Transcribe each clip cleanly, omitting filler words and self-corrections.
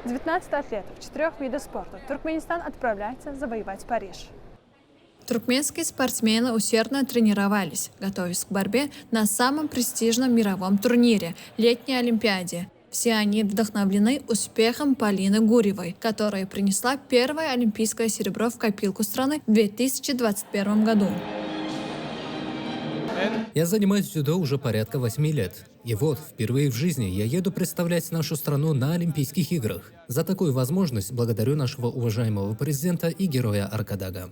19 атлетов в 4 видах спорта. Туркменистан отправляется завоевать Париж. Туркменские спортсмены усердно тренировались, готовясь к борьбе на самом престижном мировом турнире – летней Олимпиаде. Все они вдохновлены успехом Полины Гурьевой, которая принесла первое олимпийское серебро в копилку страны в 2021 году. Я занимаюсь дзюдо уже порядка 8 лет. И вот, впервые в жизни я еду представлять нашу страну на Олимпийских играх. За такую возможность благодарю нашего уважаемого президента и героя Аркадага.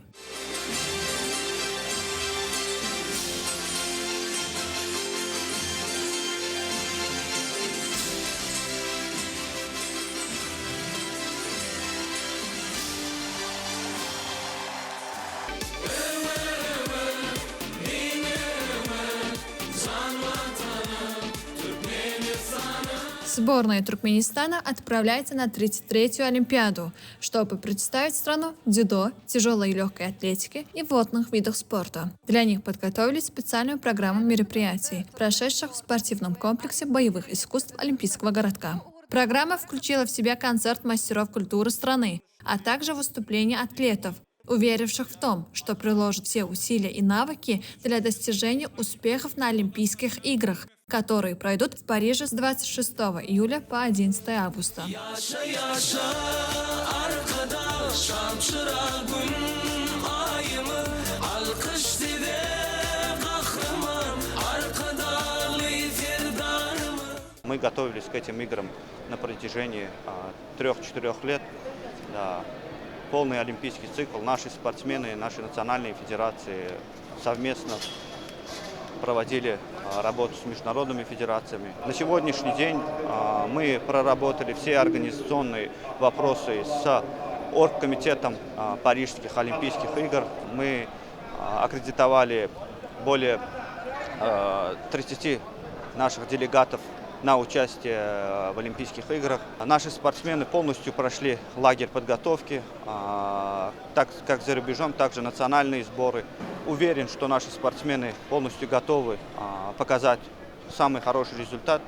Сборная Туркменистана отправляется на 33-ю Олимпиаду, чтобы представить страну в дзюдо, тяжелой и легкой атлетике и водных видах спорта. Для них подготовили специальную программу мероприятий, прошедших в спортивном комплексе боевых искусств Олимпийского городка. Программа включила в себя концерт мастеров культуры страны, а также выступления атлетов, уверивших в том, что приложат все усилия и навыки для достижения успехов на Олимпийских играх, которые пройдут в Париже с 26 июля по 11 августа. Мы готовились к этим играм на протяжении 3-4 лет. Да. Полный олимпийский цикл. Наши спортсмены, наши национальные федерации совместно проводили работу с международными федерациями. На сегодняшний день мы проработали все организационные вопросы с оргкомитетом Парижских Олимпийских игр. Мы аккредитовали более 30 наших делегатов на участие в Олимпийских играх. Наши спортсмены полностью прошли лагерь подготовки, так как за рубежом, также национальные сборы. Уверен, что наши спортсмены полностью готовы показать самый хороший результат.